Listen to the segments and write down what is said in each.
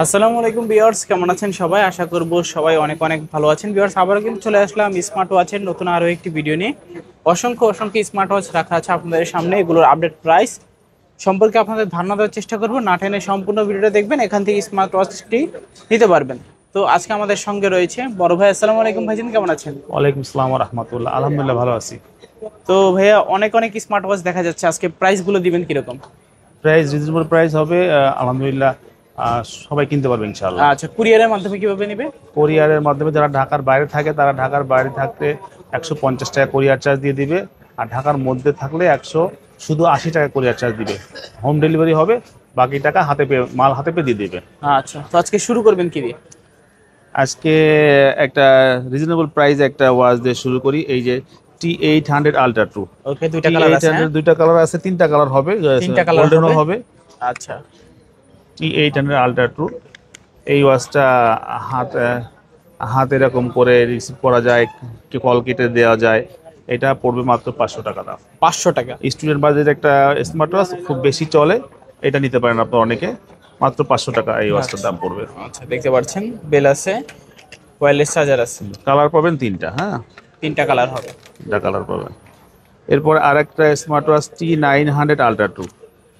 আসসালামু আলাইকুম ভিউয়ার্স, কেমন আছেন সবাই? আশা করব সবাই অনেক অনেক ভালো আছেন। ভিউয়ার্স, আবারও কিন্তু চলে আসলাম স্মার্ট ওয়াচের নতুন আরো একটি ভিডিও নিয়ে। অসংখ্য অসংখ্য স্মার্ট ওয়াচ রাখা আছে আপনাদের সামনে। এগুলোর আপডেট প্রাইস সম্পর্কে আপনাদের ধারণা দেওয়ার চেষ্টা করব। না টেনে সম্পূর্ণ ভিডিওটা দেখবেন, এখান থেকে স্মার্ট ওয়াচটি নিতে পারবেন। তো আজকে আমাদের সঙ্গে রয়েছে বড় ভাই। আসসালামু আলাইকুম ভাইজান, কেমন আছেন? ওয়ালাইকুম আসসালাম রহমতুল্লাহ। আলহামদুলিল্লাহ ভালো আছি। তো ভাইয়া, অনেক অনেক স্মার্ট ওয়াচ দেখা যাচ্ছে, আজকে প্রাইসগুলো দিবেন কিরকম? প্রাইস রিজনেবল প্রাইস হবে, আলহামদুলিল্লাহ। সবাই কিনতে পারবে ইনশাআল্লাহ। আচ্ছা, কুরিয়ারের মাধ্যমে কিভাবে নেবে? কোরিয়ারের মাধ্যমে যারা ঢাকার বাইরে থাকে তারা ঢাকার বাইরে থাকতে 150 টাকা কোরিয়ার চার্জ দিয়ে দিবে, আর ঢাকার মধ্যে থাকলে শুধু 80 টাকা কোরিয়ার চার্জ দিবে। হোম ডেলিভারি হবে, বাকি টাকা মাল হাতে পেয়ে দিয়ে দিবে। আচ্ছা, তো আজকে শুরু করবেন কি দিয়ে? আজকে একটা রিজনেবল প্রাইস একটা ওয়াচ দিয়ে শুরু করি। এই যে T800 আলট্রা টু। ওকে, দুইটা কালার আছে, হ্যাঁ? দুইটা কালার আছে, তিনটা কালার হবে, তিনটা কালার গোল্ডেনও হবে। হবে। আচ্ছা। T800 আলট্রা টু, এই ওয়াচটা হাত হাত এরকম করে রিসিভ করা যায়, কল কেটে দেওয়া যায়। এটা পড়বে মাত্র 500 টাকা দাম। 500 টাকা? স্টুডেন্ট বাজেট একটা স্মার্ট ওয়াচ, খুব বেশি চলে, এটা নিতে পারেন আপনার অনেকে। মাত্র 500 টাকা এই ওয়াচটার দাম পড়বে। আচ্ছা, দেখতে পাচ্ছেন বেল আছে, ওয়্যারলেস চার্জার আছে। কালার পাবেন তিনটা, হ্যাঁ, তিনটা কালার হবে। তিনটা কালার পাবেন। এরপর আরেকটা smart watch T900 ultra two.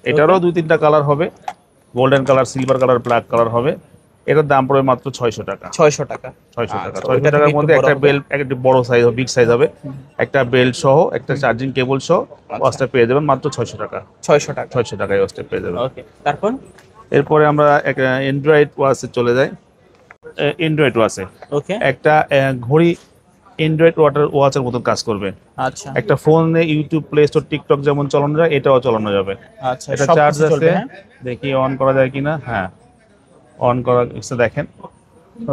এটারও দুই তিনটা কালার হবে, golden colour, silver colour, black colour হবে। এটার দাম পড়বে মাত্র 600 টাকা। 600 টাকা? 600 টাকা। আচ্ছা, 600 ওইটা থেকে টাকার একটু মধ্যে বড় একটা হবে। বেল্ট, একটা বড় সাইজ হবে, বিগ সাইজ হবে, একটা বেল্ট সহ, একটা চার্জিং কেবল সহ ওয়াচটা পেয়ে যাবেন মাত্র 600 টাকা। 600 টাকা? 600 টাকায় ওয়াচটা পেয়ে যাবেন। ওকে, তারপর? এরপরে আমরা একটা অ্যান্ড্রয়েড ওয়াচে চলে যাই। অ্যান্ড্রয়েড ওয়াচে ওকে। একটা ঘড়ি অ্যান্ড্রয়েড ওয়াচের মতন কাজ করবে। আচ্ছা। একটা ফোনে ইউটিউব, প্লে স্টোর, টিকটক যেমন চালানো যায়, এটাও চালানো যাবে। আচ্ছা, এটা সব চার্জ কিছু আছে, চলবে, হ্যাঁ? দেখি অন করা যায় কিনা। হ্যাঁ, অন করা দেখেন।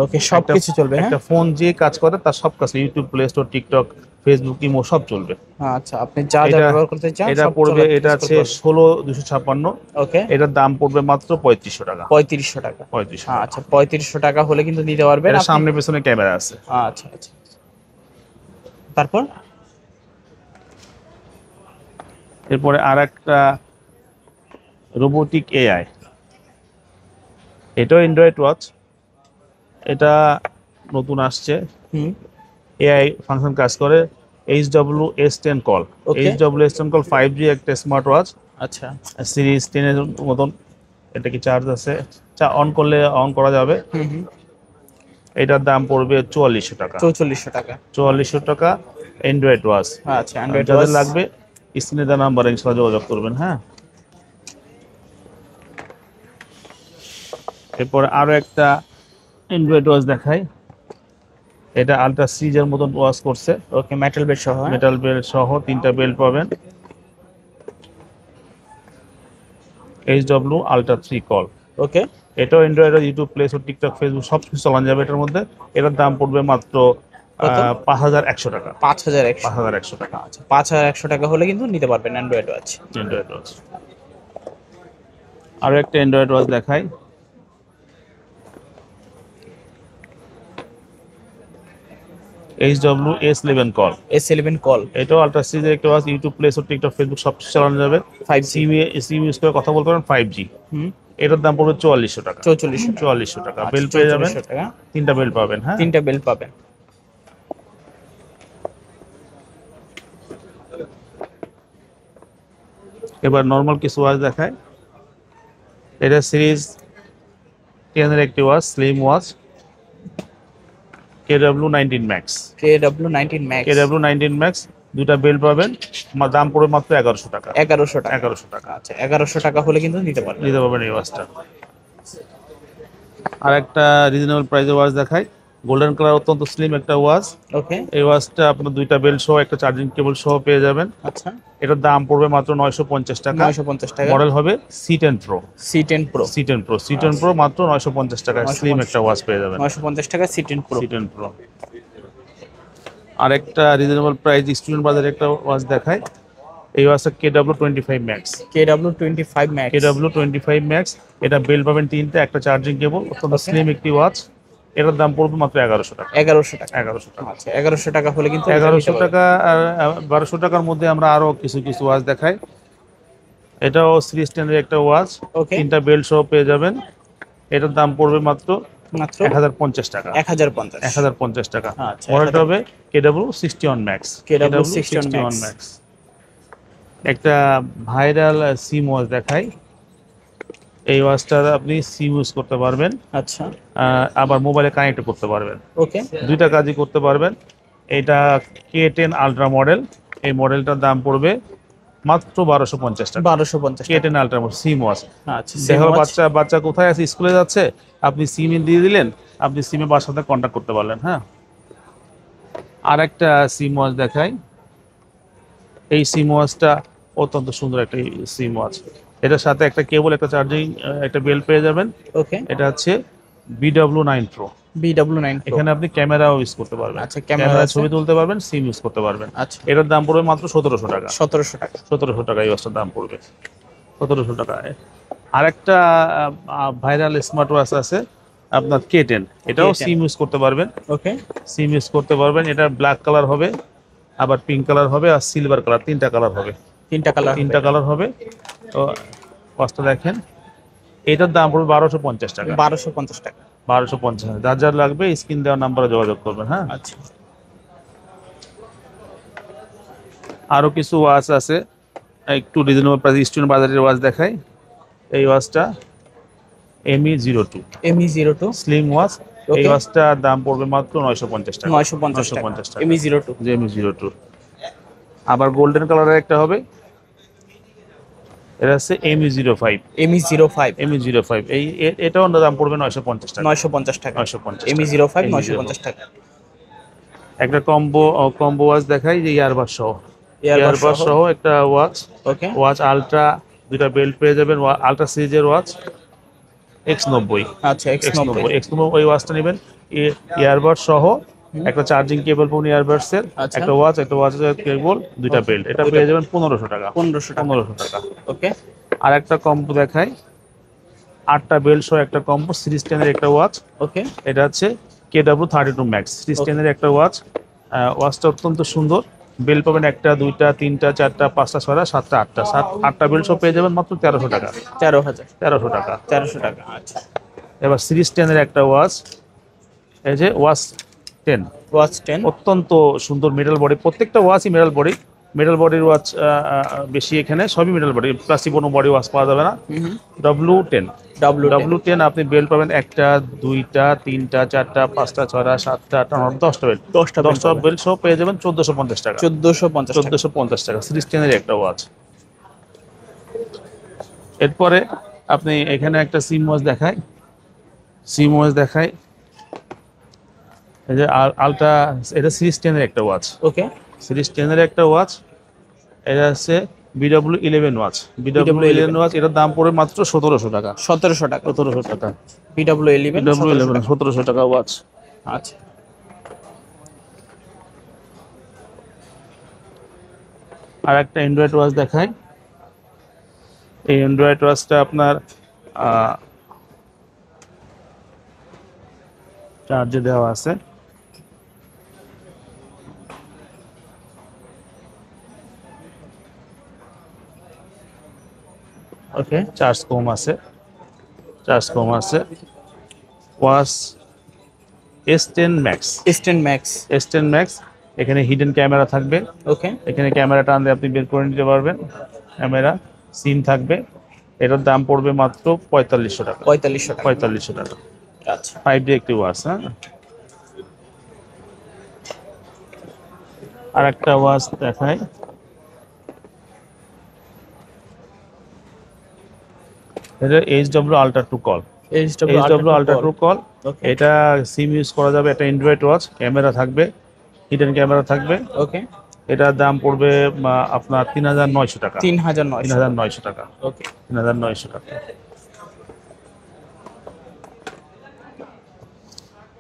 ওকে, সব একটা কিছু চলবে, হ্যাঁ? একটা ফোন যে কাজ করে তার সব কাজ, YouTube, Play Store, TikTok, Facebook, imo সব চলবে। আচ্ছা, আপনি যা যা এটা ব্যবহার করতে চান এটা সব পড়বে, চলে এটা কাজ আছে করতে পারবে। 16256। ওকে। এটার দাম পড়বে মাত্র 3500 টাকা। 3500 টাকা? 3500 টাকা। আচ্ছা, 3500 টাকা হলে কিন্তু নিতে পারবেন এটা আপনি। সামনে পেছনে ক্যামেরা আছে। আচ্ছা আচ্ছা, তারপর? এরপরে আর একটা রোবোটিক এআই, এটাও অ্যান্ড্রয়েড ওয়াচ। এটা নতুন আসছে, হুম। এআই ফাংশন কাজ করে। HWS10 call. ওকে। HWS10 কল 5G একটা স্মার্ট ওয়াচ, আচ্ছা। সিরিজ 10 এর মতন। এটা কি চার্জ আছে? অন করলে অন করা যাবে। হুম হুম। এটার দাম পড়বে 4400 টাকা। 4400 টাকা? 4400 টাকা অ্যান্ড্রয়েড ওয়াচ। আচ্ছা, অ্যান্ড্রয়েড যাদের ওয়াচ। লাগবে স্ক্রিনে দেওয়া নাম্বার ইনশাআল্লাহ যোগাযোগ করবেন, হ্যাঁ। এরপর আরো একটা অ্যান্ড্রয়েড ওয়াচ দেখাই। এটা আলট্রা সিরিজের মতন ওয়াচ করছে, ওকে, মেটাল বেড সহ, হ্যাঁ? মেটাল বেল্ট সহ, তিনটা বেল্ট পাবেন। HW ultra 3 call. ওকে। এটাও Android, YouTube, Play Store, TikTok, Facebook সব কিছু চালানো যাবে এটার মধ্যে। এটার দাম পড়বে মাত্র কত? 5100 টাকা। 5100? 5100 টাকা আচ্ছা, 5100 টাকা হলে কিন্তু নিতে পারবেন অ্যান্ড্রয়েড ওয়াচ। Android watch. আরো একটা অ্যান্ড্রয়েড ওয়াচ দেখাই। HWS11 call. S11 call? এটাও আলট্রা সিরিজের একটা watch, YouTube, Play Store, TikTok, Facebook সব কিছু চালানো যাবে। 5G? সিম ইউজ করে কথা বলতে পারেন, 5G। হুম। এটার দাম পড়বে 4400 টাকা। 4400 টাকা? 4400 টাকা। আচ্ছা, বেল পেয়ে যাবেন, 4400 টাকা? তিনটা বেল পাবেন, হ্যাঁ। তিনটা বেল্ট পাবেন। এবার নর্মাল কিছু ওয়াচ দেখায়। এটা সিরিজ 10 এর একটি watch, slim watch, KW19 max. KW19 max? KW19 max, দুটা বেল পাবেন, দাম পড়বে মাত্র 1100 টাকা। 1100 টাকা? 1100 টাকা আচ্ছা, 1100 টাকা হলে কিন্তু নিতে পারবেন। নিতে পারবেন এই ওয়াচটা। আর একটা রিজনেবল প্রাইসের ওয়াচ দেখাই। গোল্ডেন কালার, অত্যন্ত স্লিম একটা ওয়াচ। ওকে। এই ওয়াচটা আপনার দুইটা বেল্ট সহ, একটা চার্জিং কেবল সহ পেয়ে যাবেন। আচ্ছা। এটার দাম পড়বে মাত্র 950 টাকা। 950 টাকা? মডেল হবে C10 Pro। C10 Pro? C10 Pro, C10 Pro মাত্র 950 টাকায় স্লিম একটা ওয়াচ পেয়ে যাবেন। 950 টাকা C10 Pro? C10 Pro। আর একটা রিজনেবল প্রাইস স্টুডেন্ট বাজারে একটা ওয়াচ দেখায়। এই ওয়াচটা KW25 max. KW25 max? KW25 max. এটা বেল পাবেন তিনটা, একটা চার্জিং কেবল, অত্যন্ত Okay. স্লিম একটি ওয়াচ। এটার দাম পড়বে মাত্র 1100 টাকা। 1100 টাকা? 1100 টাকা। আচ্ছা, 1100 টাকা হলে কিন্তু 1100 টাকা আর 1200 টাকার মধ্যে আমরা আরো কিছু কিছু ওয়াচ দেখাই। এটাও সিরিজ 10 এর একটা ওয়াচ, ওকে। তিনটা বেল্ট সহ পেয়ে যাবেন। এটার দাম পড়বে মাত্র মাত্র 1050 টাকা। 1050। 1050 টাকা। আচ্ছা, মডেলটা হবে KW61 Max। KW61 Max। একটা ভাইরাল সিম ওয়াচ দেখাই। এই ওয়াচটা আপনি সিম ইউজ করতে পারবেন, আচ্ছা, আবার মোবাইলে কানেক্ট করতে পারবেন, ওকে। দুইটা কাজই করতে পারবেন। এটা K10 আলট্রা মডেল। এই মডেলটার দাম পড়বে মাত্র 1250 টাকা। 1250 টাকা। K10 আলট্রা মডেল সিম ওয়াচ। আচ্ছা, দেখো বাচ্চা কোথায় আছে, স্কুলে যাচ্ছে, আপনি সিম দিয়ে দিলেন, আপনি সিমে বাসার সাথে কন্ট্যাক্ট করতে পারলেন। হ্যাঁ, আর একটা সিম ওয়াচ দেখাই। এই সিম ওয়াচটা অত্যন্ত সুন্দর একটা সিম ওয়াচ। এটার সাথে একটা কেবল, একটা চার্জিং, একটা বেল্ট পেয়ে যাবেন। ওকে। এটা হচ্ছে BW9 Pro। BW9 Pro। এখানে আপনি ক্যামেরাও ইউজ করতে পারবেন। আচ্ছা, ক্যামেরা ক্যামেরা আছে। ছবি তুলতে পারবেন, সিম ইউজ করতে পারবেন। আচ্ছা, এটার দাম পড়বে মাত্র 1700 টাকা। 1700 টাকা। 1700 টাকা এই ওয়াচটার দাম পড়বে, 1700 টাকায়। আরেকটা ভাইরাল স্মার্ট ওয়াচ আছে আপনার K10। এটাও K10 সিম ইউজ করতে পারবেন, ওকে। সিম ইউজ করতে পারবেন। এটা ব্ল্যাক কালার হবে, আবার পিঙ্ক কালার হবে, আর সিলভার কালার, তিনটা কালার হবে। তিনটা কালার হবে। তো ওয়াচটা দেখেন, এটার দাম পড়বে 1250 টাকা। 1250 টাকা। 1250। যার যার লাগবে স্ক্রিন দেওয়ার নাম্বারে যোগাযোগ করবেন। হ্যাঁ, আচ্ছা, আরো কিছু ওয়াচ আছে একটু রিজনেবল প্রাইস, স্টুডেন্ট বাজারের ওয়াচ দেখাই। এই ওয়াচটা ME02 ME02 স্লিম ওয়াচ। এই ওকে। ওয়াচটার দাম পড়বে মাত্র 950 টাকা। 950 টাকা। 950 টাকা। ME02। যে ME02। আবার গোল্ডেন কালারের একটা হবে, এটা হচ্ছে ME05। ME05। ME05 এটাও দাম পড়বে 950 টাকা। 950 টাকা। 950 টাকা। ME05 ME05 950 টাকা। একটা কম্বো ওয়াচ দেখাই, যে ইয়ারবাড সহ। এয়ারবাড ইয়ারবাড সহ। সহ একটা ওয়াচ। ওকে। ওয়াচ আলট্রা, দুইটা বেল্ট পেয়ে যাবেন। আলট্রা সিরিজের ওয়াচ X90। আচ্ছা, X90। X90 ওই ওয়াচটা নেবেন, ইয়ারবাড সহ, একটা চার্জিং কেবল পাবেন ইয়ারবাডস এর, আচ্ছা। একটা ওয়াচের কেবল, দুইটা বেল্ট। এটা পেয়ে যাবেন 1500 টাকা। 1500 টাকা। 1500 টাকা। ওকে। আর একটা কম্বো দেখাই, 8টা বেল্ট সহ একটা কম্বো, সিরিজ 10 এর একটা ওয়াচ। ওকে। এটা হচ্ছে KW32 Max সিরিজ 10 এর একটা ওয়াচ। ওয়াচটা অত্যন্ত সুন্দর। বেল্ট পাবেন একটা, দুইটা, তিনটা, চারটা, পাঁচটা, ছয়টা, সাতটা, আটটা, আটটা বেল্ট সহ পেয়ে যাবেন মাত্র 1300 টাকা। 13000। 1300 টাকা। 1300 টাকা। আচ্ছা, এবার সিরিজ 10 এর একটা ওয়াচ, এই যে ওয়াচ 10, ওয়াচ 10। অত্যন্ত সুন্দর মেটাল বডি, প্রত্যেকটা ওয়াচই মেটাল বডির ওয়াচ। বেশি এখানে সবই মেটাল বডি, প্লাস্টিক কোনো বডি ওয়াচ পাওয়া যাবে না। W10 W10 আপনি বেল্ট পাবেন একটা, দুইটা, তিনটা, চারটা, পাঁচটা, ছয়টা, সাতটা, আটটা, নয়টা, 10টা বেল্ট। 10টা বেল্ট সহ পেয়ে যাবেন 1450 টাকা। 1450 টাকা সিরিজ 10 এর একটা ওয়াচ। এরপরে আপনি এখানে একটা সিম ওয়াচ দেখাই। এই যে আলট্রা, এটা সিরিজ 10 এর একটা ওয়াচ। ওকে। সিরিজ 10 এর একটা ওয়াচ। এটা হচ্ছে BW11 ওয়াচ। BW11 ওয়াচ, এটার দাম পড়ে মাত্র 1700 টাকা। 1700 টাকা। 1700 টাকা। BW11 1700 টাকা ওয়াচ। আচ্ছা, আর একটা অ্যান্ড্রয়েড ওয়াচ দেখাই। এই অ্যান্ড্রয়েড ওয়াচটা আপনার চার্জে দেওয়া আছে। ওকে। চার্জ কম আছে। Watch S10 Max। S10 Max। এখানে হিডেন ক্যামেরা থাকবে। ওকে। এখানে ক্যামেরা টানলে আপনি বের করে নিতে পারবেন, ক্যামেরা সিম থাকবে। এটার দাম পড়বে মাত্র 4500 টাকা। 4500 টাকা। 4500 টাকা। আচ্ছা, 5D একটি ওয়াচ। হ্যাঁ, আর একটা ওয়াচ দেখাই। এটা HW Ultra 2 Call। HW Ultra 2 Call। ওকে। এটা সিম ইউজ করা যাবে। এটা অ্যান্ড্রয়েড ওয়াচ, ক্যামেরা থাকবে, হিডেন ক্যামেরা থাকবে। ওকে। এটার দাম পড়বে আপনার 3900 টাকা। 3900। 3900 টাকা। ওকে। 3900 টাকা।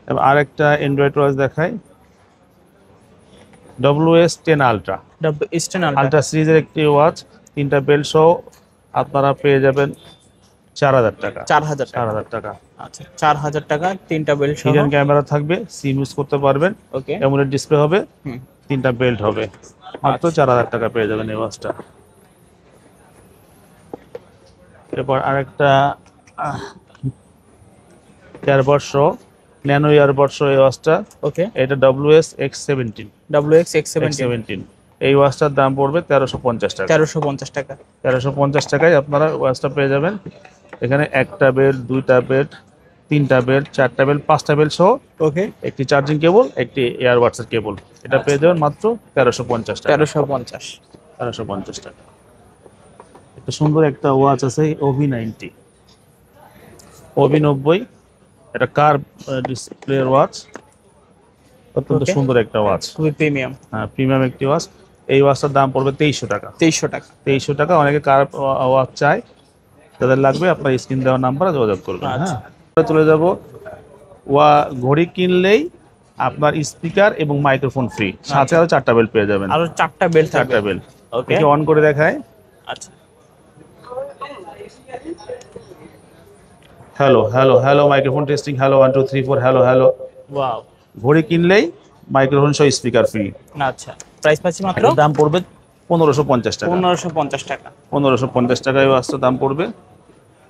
এবার আরেকটা অ্যান্ড্রয়েড ওয়াচ দেখাই, WS10 Ultra। S10 আলট্রা সিরিজের একটি ওয়াচ, তিনটা বেল্ট সহ আপনারা পেয়ে যাবেন 4000 টাকা। 4000 টাকা। 4000 টাকা। আচ্ছা, 4000 টাকা, তিনটা বেল্ট সহ। হিডেন ক্যামেরা থাকবে, সিম ইউজ করতে পারবেন, ওকে। অ্যামোলেড ডিসপ্লে হবে, হুম। তিনটা বেল্ট হবে, মাত্র 4000 টাকা পেয়ে যাবেন এই ওয়াচটা। এরপর আরেকটা ইয়ারবাড সহ, ন্যানো ইয়ারবাড সহ এই ওয়াচটা। ওকে, এটা WS X17। WX-X17 এই ওয়াচটার দাম পড়বে 1350 টাকা। 1350 টাকা। 1350 টাকায় আপনারা ওয়াচটা পেয়ে যাবেন। এখানে একটা বেল্ট, দুইটা বেল্ট, তিনটা বেল্ট, চারটা বেল্ট, পাঁচটা বেল্ট সহ ওকে, একটি চার্জিং কেবল, একটি এয়ারবাডসের কেবল। এটা পেয়ে যাবেন মাত্র 1350 টাকা। 1350। 1350 টাকা। একটা সুন্দর একটা ওয়াচ আছে OV90। OV90 এটা কার্ভ ডিসপ্লে ওয়াচ, অত্যন্ত Okay. সুন্দর একটা ওয়াচ। খুবই প্রিমিয়াম। হ্যাঁ, প্রিমিয়াম একটি ওয়াচ। এই ওয়াচটার দাম পড়বে 2300 টাকা। 2300 টাকা। 2300 টাকা। অনেকে কার্ভ ওয়াচ চায়, যাদের লাগবে আপনার স্ক্রিন দেওয়া নাম্বারে যোগাযোগ করবেন। আচ্ছা। হ্যাঁ, আমরা চলে যাব ঘড়ি কিনলেই আপনার স্পিকার এবং মাইক্রোফোন ফ্রি, সাথে আরো 4টা বেল্ট পেয়ে যাবেন। আরো 4টা বেল্ট থাকবে। 4টা বেল্ট। ওকে, একে অন করে দেখায়। আচ্ছা। Hello hello hello, microphone testing, hello 1 2 3 4, hello hello. Wow. ঘড়ি কিনলেই মাইক্রোফোন সহ স্পিকার ফ্রি। আচ্ছা, প্রাইস পাচ্ছি মাত্র এটার দাম পড়বে 1550 টাকা। 1550 টাকা। 1550 টাকায় ওয়াচটার দাম পড়বে।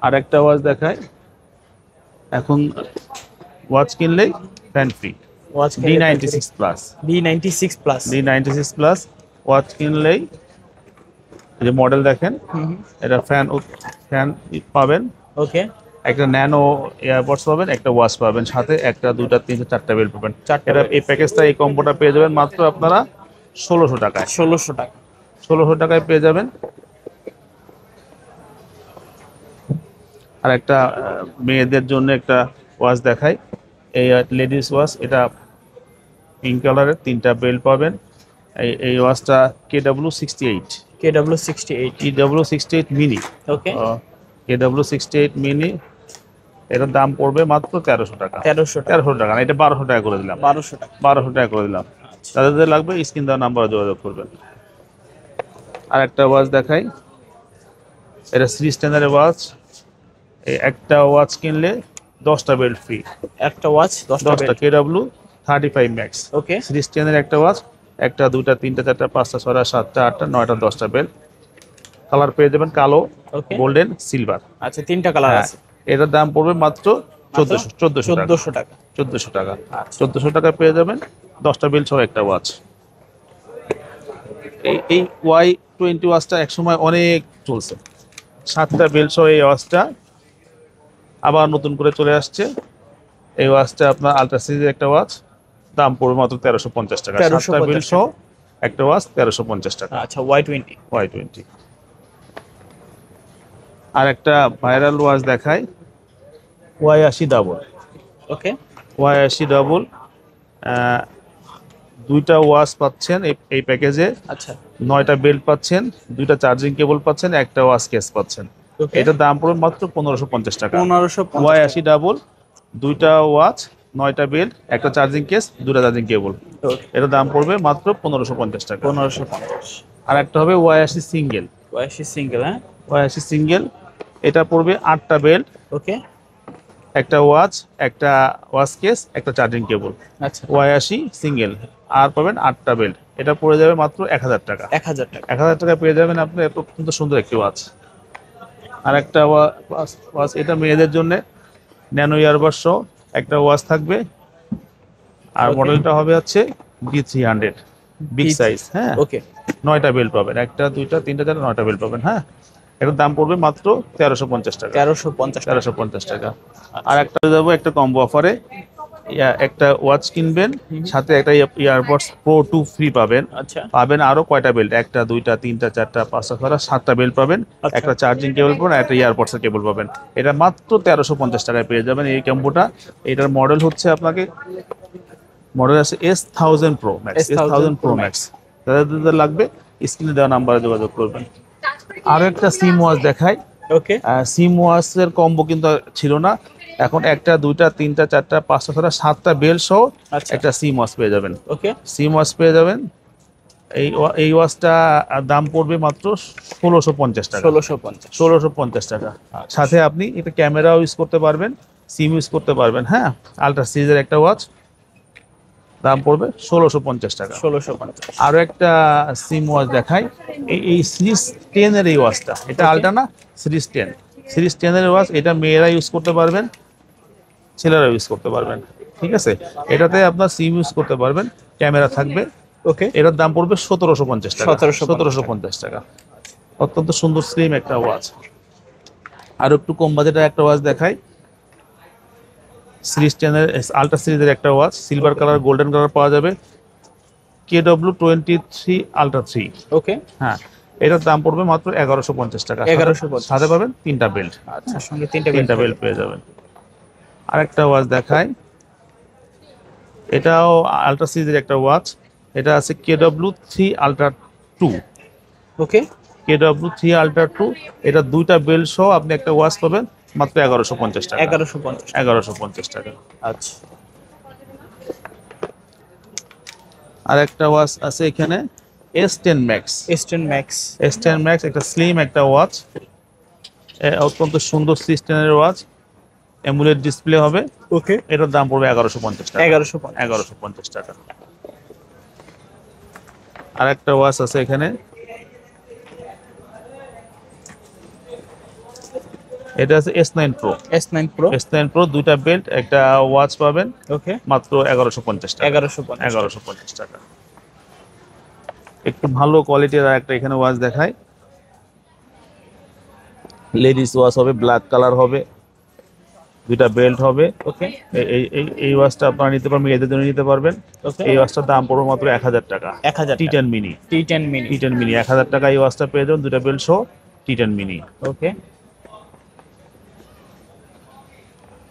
আর একটা ওয়াচ দেখায়, এখন ওয়াচ কিনলেই fan free. Watch D96 plus. D96 plus. D96 plus watch কিনলেই, এই যে মডেল দেখেন, এটা ফ্যান পাবেন, ওকে, একটা ন্যানো এয়ারপডস পাবেন, একটা ওয়াচ পাবেন, সাথে একটা, দুইটা, তিনটা, 4টা বেল্ট পাবেন। 4টা এটা belt। এই প্যাকেজটা, এই কম্বোটা পেয়ে যাবেন মাত্র আপনারা 1600 টাকায়। 1600 টাকা। 1600 টাকায় পেয়ে যাবেন। আর একটা মেয়েদের জন্য একটা ওয়াচ দেখাই, এই লেডিস ওয়াচ। এটা পিঙ্ক কালারের, 3টা বেল্ট পাবেন। এই ওয়াচটা KW68। KW68 mini. ওকে, KW68 মিনি। এটার দাম পড়বে মাত্র 1300 টাকা। 1300 টাকা। 1300 টাকা না, এটা 1200 টাকা করে দিলাম। 1200 টাকা। 1200 টাকা করে দিলাম। যাদের লাগবে স্ক্রিন দেওয়া নাম্বারে যোগাযোগ করবেন। আর একটা ওয়াচ দেখাই, এটা সিরিজ 10 এর ওয়াচ। এই একটা ওয়াচ কিনলে 10টা বেল্ট ফ্রি। একটা ওয়াচ 10টা 10টা বেল্ট। KW35 max. ওকে, সিরিজ 10 এর একটা ওয়াচ, একটা, দুইটা, তিনটা, চারটা, পাঁচটা, ছয়টা, সাতটা, আটটা, 9টা, 10টা বেল্ট। কালার পেয়ে যাবেন কালো, ওকে, গোল্ডেন, সিলভার। আচ্ছা, 3টা কালার আছে। এটার দাম পড়বে মাত্র 1400 টাকা। 1400 টাকা। 1400 টাকা। আচ্ছা। 1400 টাকা পেয়ে যাবেন 10টা বেল্ট সহ একটা ওয়াচ। এই Y20 ওয়াচটা একসময় অনেক চলছে, 7টা বেল্ট সহ এই ওয়াচটা আবার নতুন করে চলে আসছে। এই ওয়াচটা আপনার আলট্রা সিরিজের একটা ওয়াচ, দাম পড়বে মাত্র 1350 টাকা। 7টা বেল্ট সহ একটা ওয়াচ 1350 টাকা। আচ্ছা, Y20। Y20। আর একটা ভাইরাল ওয়াচ দেখায়, Y80 ডাবল। ওকে, Y80 ডাবল, 2টা ওয়াচ পাচ্ছেন এই প্যাকেজে, আচ্ছা, 9টা বেল্ট পাচ্ছেন, 2টা চার্জিং কেবল পাচ্ছেন, একটা ওয়াচ কেস পাচ্ছেন। ওকে, এটার দাম পড়বে মাত্র 1550 টাকা। 1550। Y80 ডাবল, 2টা ওয়াচ, 9টা বেল্ট, একটা চার্জিং কেস, 2টা চার্জিং কেবল। ওকে, এটার দাম পড়বে মাত্র 1550 টাকা। 1550। আর একটা হবে Y80 সিঙ্গেল। Y80 সিঙ্গেল, হ্যাঁ, Y80 সিঙ্গেল, এটা পড়বে 8টা বেল্ট, ওকে, একটা ওয়াচ, একটা ওয়াচ কেস, একটা চার্জিং কেবল। আচ্ছা, Y80 সিঙ্গেল, আর পাবেন 8টা বেল্ট। এটা পড়ে যাবে মাত্র 1000 টাকা। 1000 টাকা। 1000 টাকা পেয়ে যাবেন আপনি এত অত্যন্ত সুন্দর একটি ওয়াচ। আর একটা ওয়াচ, এটা মেয়েদের জন্য ন্যানো ইয়ারবাড সহ একটা ওয়াচ থাকবে। আর Okay. মডেলটা হবে হচ্ছে D300 বিগ সাইজ। হ্যাঁ, ওকে, 9টা বেল্ট পাবেন, একটা, দুইটা, তিনটা, চারটা, 9টা বেল্ট পাবেন। হ্যাঁ, এটার দাম পড়বে মাত্র 1350 টাকা। 1350 টাকা। 1350 টাকা। আর একটা যাবো একটা কম্বো অফারে, একটা ওয়াচ কিনবেন, সাথে একটা ইয়ারবাডস প্রো 2 ফ্রি পাবেন। আচ্ছা, পাবেন আরো কয়টা বেল্ট, একটা, দুইটা, তিনটা, চারটা, পাঁচটা, ছয়টা, 7টা বেল্ট পাবেন, আচ্ছা। একটা চার্জিং কেবল পাবেন, একটা ইয়ারবাডস এর কেবল পাবেন। এটা মাত্র 1350 টাকায় পেয়ে যাবেন এই কম্বোটা। এটার মডেল হচ্ছে আপনাকে, মডেল আছে S1000 Pro Max। S1000 Pro Max। যাদের লাগবে স্ক্রিনে দেওয়া নাম্বারে যোগাযোগ করবেন। আরো একটা সিম ওয়াচ দেখাই। ওকে, সিম ওয়াচের কম্বো কিন্তু ছিল না, এখন একটা, দুইটা, তিনটা, চারটা, পাঁচটা, ছয়টা, 7টা বেল্ট সহ আচ্ছা, একটা সিম ওয়াচ পেয়ে যাবেন। ওকে, সিম ওয়াচ পেয়ে যাবেন। এই ওয়াচটা দাম পড়বে মাত্র 1650 টাকা। 1650। 1650 টাকা। সাথে আপনি এটা ক্যামেরাও ইউজ করতে পারবেন, সিম ইউজ করতে পারবেন। হ্যাঁ, আলট্রা সিরিজের একটা ওয়াচ, দাম পড়বে 1650 টাকা। 1650। আরো একটা সিম ওয়াচ দেখাই, এই সিরিজ 10 এর এই ওয়াচটা, এটা আলট্রা না, সিরিজ 10। সিরিজ 10 এর ওয়াচ, এটা মেয়েরা ইউজ করতে পারবেন। ছেলেরা ইউজ করতে পারবেন। ঠিক আছে, এটাতে আপনার সিম ইউজ করতে পারবেন, ক্যামেরা থাকবে। ওকে, এটার দাম পড়বে 1750 টাকা। 1750 1750 টাকা। অত্যন্ত সুন্দর স্লিম একটা ওয়াচ। আর একটু কম বাজেটের একটা ওয়াচ দেখাই, সিরিজ 10 এর আলট্রা সিরিজের একটা watch, silver colour golden colour পাওয়া যাবে, KW23 আলট্রা 3। ওকে, হ্যাঁ, এটার দাম পড়বে মাত্র 1150 টাকা। 1150 সাথে পাবেন 3টা বেল্ট। আচ্ছা, সঙ্গে 3টা তিনটা বেল্ট পেয়ে যাবেন। আরেকটা ওয়াচ দেখায়, এটাও আলট্রা সিরিজের একটা ওয়াচ। এটা আছে KW3 আলট্রা 2। ওকে, KW3 আলট্রা 2, এটা 2টা বেল্ট সহ আপনি একটা ওয়াচ পাবেন মাত্র 1150 টাকা। 1150। 1150 টাকা। আচ্ছা, আর একটা ওয়াচ আছে এখানে S10 Max। S10 Max। S10 Max একটা স্লিম একটা ওয়াচ, অত্যন্ত সুন্দর সিস্টেমের ওয়াচ, অ্যামুলেট ডিসপ্লে হবে। ওকে, এটার দাম পড়বে 1150 টাকা। 1150। 1150 টাকা। আর একটা ওয়াচ আছে এখানে, এটা আছে S9 Pro। S9 Pro। S9 Pro 2টা বেল্ট একটা ওয়াচ পাবেন ওকে, মাত্র 1150 টাকা। 1150। 1150 টাকা। একটু ভালো কোয়ালিটির আর একটা এখানে ওয়াচ দেখায়, লেডিস ওয়াচ হবে, ব্ল্যাক কালার হবে, 2টা বেল্ট হবে। ওকে, এই ওয়াচটা আপনারা নিতে পারবেন, মেয়েদের জন্য নিতে পারবেন। ওকে, এই ওয়াচটার দাম পড়বে মাত্র 1000 টাকা। 1000 T10 mini. T10 mini। T10 mini 1000 টাকা এই ওয়াচটা পেয়ে যাবেন, 2টা বেল্ট সহ T10 মিনি। ওকে,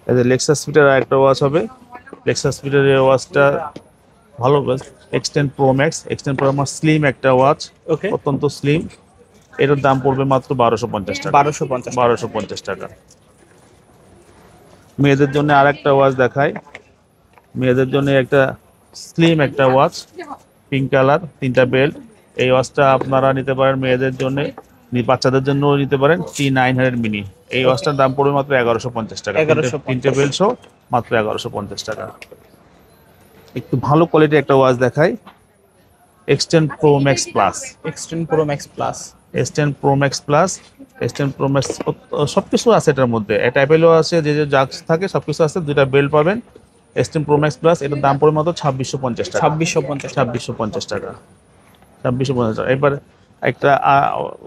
এই যে লেক্সাস ফিটের একটা ওয়াচ হবে, লেক্সাস ফিটের এই ওয়াচটা ভালো watch, X10 Pro Max। X10 Pro Max slim একটা ওয়াচ, ওকে, অত্যন্ত স্লিম। এটার দাম পড়বে মাত্র 1250 টাকা। 1250। 1250 টাকা। মেয়েদের জন্য আরেকটা ওয়াচ দেখাই, মেয়েদের জন্য একটা স্লিম একটা ওয়াচ, পিঙ্ক কালার, 3টা বেল্ট। এই ওয়াচটা আপনারা নিতে পারেন মেয়েদের জন্য, বাচ্চাদের জন্য নিতে পারেন, T900 মিনি। এই ওয়াচটার দাম পড়বে মাত্র 1150 টাকা। 1150 3টে বেল্ট সহ মাত্র 1150 টাকা। একটু ভালো কোয়ালিটির একটা ওয়াচ দেখাই, X10 Pro Max Plus। X10 Pro Max Plus। S10 Pro Max Plus, S10 Pro Max সবকিছু আছে এটার মধ্যে, এটা অ্যাপেলও আছে, যে যে জাক্স থাকে সবকিছু আছে। 2টা বেল্ট পাবেন, S10 Pro Max Plus। এটার দাম পড়ে মাত্র 2650 টাকা। 2650। 2650 টাকা। 2650 টাকা। এবার একটা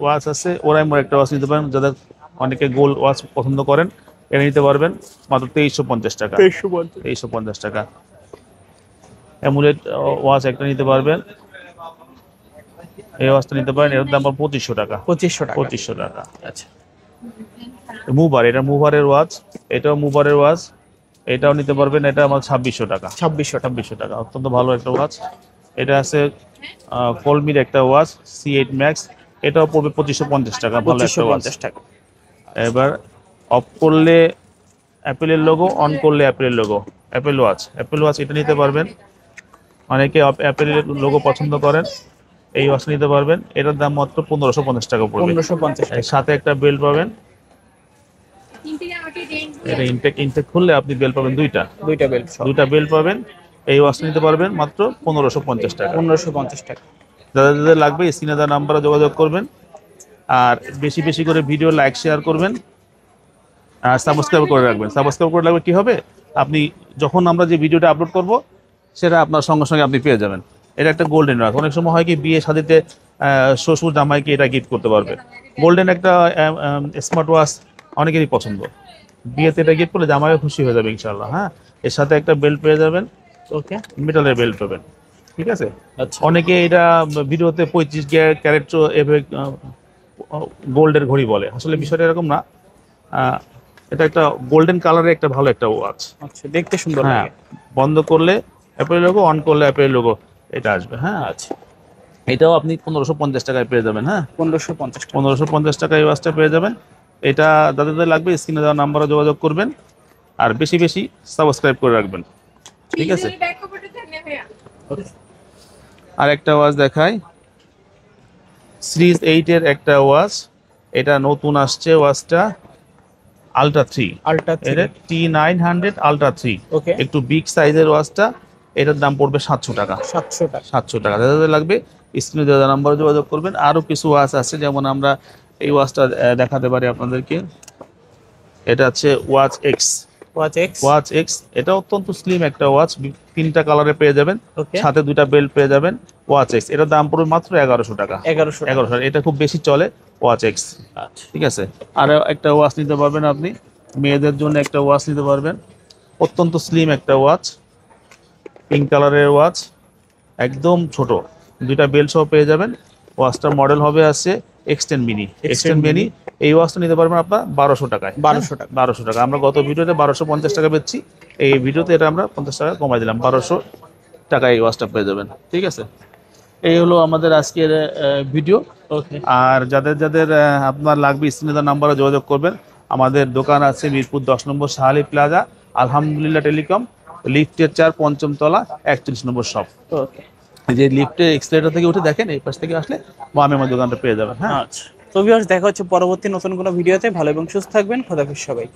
ওয়াচ আছে, ওরাইমোর একটা ওয়াচ নিতে পারেন, যাদের অনেকে গোল্ড ওয়াচ পছন্দ করেন, এটা নিতে পারবেন মাত্র 2350 টাকা। 2350 টাকা। অ্যামুলেট ওয়াচ একটা নিতে পারবেন, এই ওয়াচটা নিতে পারেন, এর দাম 2500 টাকা। 2500 টাকা। 2500 টাকা। আচ্ছা, মুভার, এটা মুভারের ওয়াচ, এটাও মুভারের ওয়াচ, এটাও নিতে পারবেন, এটা আমার 2600 টাকা। 2600 টাকা। অত্যন্ত ভালো একটা ওয়াচ। এটা আছে কলমির একটা ওয়াচ C8 Max, এটাও পড়বে 2550 টাকা। ভালো একটা ওয়াচ। 2550 টাকা। এবার অফ করলে অ্যাপেলের লোগো, অন করলে অ্যাপেলের লোগো, অ্যাপেল ওয়াচ এটা নিতে পারবেন। অনেকে অ্যাপেলের লোগো পছন্দ করেন, এই ওয়াচ নিতে পারবেন। এটার দাম মাত্র 1550 টাকা পড়বে। 1550 এর টাকা। সাথে একটা বেল্ট পাবেন, এটা ইনটেক খুললে আপনি বেল্ট পাবেন 2টা। 2টা বেল্ট। 2টা বেল্ট পাবেন। এই ওয়াচ নিতে পারবেন মাত্র 1550 টাকা। 1550 টাকা। যাদের যাদের লাগবে স্ক্রিনে দেওয়া নাম্বারে যোগাযোগ করবেন। আর বেশি বেশি করে ভিডিও লাইক শেয়ার করবেন, আর সাবস্ক্রাইব করে রাখবেন। সাবস্ক্রাইব করে রাখবে কি হবে, আপনি যখন আমরা যে ভিডিওটা আপলোড করব সেটা আপনার সঙ্গে সঙ্গে আপনি পেয়ে যাবেন। এটা একটা গোল্ডেন ওয়াচ। অনেক সময় হয় কি, বিয়ে শাদিতে শ্বশুর জামাইকে এটা গিফট করতে পারবে। গোল্ডেন একটা স্মার্ট ওয়াচ অনেকেরই পছন্দ, বিয়েতে এটা গিফট করলে জামাইও খুশি হয়ে যাবে ইনশাআল্লাহ। হ্যাঁ, এর সাথে একটা বেল্ট পেয়ে যাবেন, ওকে, মেটালের বেল্ট পাবেন। ঠিক আছে। আচ্ছা, অনেকে এটা ভিডিওতে 25 ক্যারেট এভাবে গোল্ডের ঘড়ি বলে, আসলে বিষয়টা এরকম না। এটা একটা গোল্ডেন কালারের একটা ভালো একটা ওয়াচ। আচ্ছা, দেখতে সুন্দর হ্যাঁ, লাগে। বন্ধ করলে অ্যাপেল লোগো, অন করলে অ্যাপেল লোগো এটা আসবে। হ্যাঁ, আচ্ছা, এটাও আপনি 1550 টাকায় পেয়ে যাবেন। হ্যাঁ, 1550 টাকা। 1550 টাকায় এই ওয়াচটা পেয়ে যাবেন। এটা যাদের লাগবে স্ক্রিনে দেওয়া নাম্বারে যোগাযোগ করবেন, আর বেশি বেশি সাবস্ক্রাইব করে রাখবেন। ঠিক আছে। আর একটা ওয়াচ দেখাই, সিরিজ 8 এর একটা ওয়াচ, এটা নতুন আসছে ওয়াচটা, আলট্রা 3। আলট্রা 3। এটা T900 আলট্রা 3। ওকে, একটু বিগ সাইজের ওয়াচটা, এটার দাম পড়বে 700 টাকা। 700 টাকা। 700 টাকা। যাদের লাগবে স্ক্রিনে দেওয়া নাম্বারে যোগাযোগ করবেন। আরও কিছু ওয়াচ আছে, যেমন আমরা এই ওয়াচটা দেখাতে পারি আপনাদেরকে। এটা হচ্ছে watch x. Watch x. Watch x, এটা অত্যন্ত স্লিম একটা ওয়াচ, তিনটা কালারে পেয়ে যাবেন, ওকে, সাথে দুইটা বেল্ট পেয়ে যাবেন। ওয়াচ এক্স এটার দাম পড়বে মাত্র 1100 টাকা। 1100 টাকা। 1100, এটা খুব বেশি চলে ওয়াচ এক্স। আচ্ছা, ঠিক আছে, আর একটা ওয়াচ নিতে পারবেন আপনি, মেয়েদের জন্য একটা ওয়াচ নিতে পারবেন, অত্যন্ত স্লিম একটা ওয়াচ, পিঙ্ক কালারের ওয়াচ, একদম ছোট, দুইটা বেল্ট সহ পেয়ে যাবেন। ওয়াচটার মডেল হবে আছে এক্সটেন মিনি। এক্সটেন মিনি এই ওয়াচটা নিতে পারবেন আপনার 1200 টাকায়। 1200 টাকা। 1200 টাকা। আমরা গত ভিডিওতে 1250 টাকা বেচছি, এই ভিডিওতে এটা আমরা 50 টাকা কমাই দিলাম, 1200 টাকায় এই ওয়াচটা পেয়ে যাবেন। ঠিক আছে, এই হলো আমাদের আজকের ভিডিও। ওকে, আর যাদের যাদের আপনার লাগবে স্ক্রিনে দেওয়া নাম্বারে যোগাযোগ করবেন। আমাদের দোকান আছে মিরপুর 10 নম্বর শাহালি প্লাজা, আলহামদুলিল্লাহ টেলিকম, লিফটের 4, 5ম তলা, 41 নম্বর শপ। ওকে, যে লিফটের এক্সেলেটর থেকে উঠে দেখেন, এই পাশ থেকে আসলে বামে আমার দোকানটা পেয়ে যাবেন। হ্যাঁ, আচ্ছা। তো ভিউয়ার্স, দেখা হচ্ছে পরবর্তী নতুন কোনো ভিডিওতে। ভালো এবং সুস্থ থাকবেন। খোদাফেজ সবাই।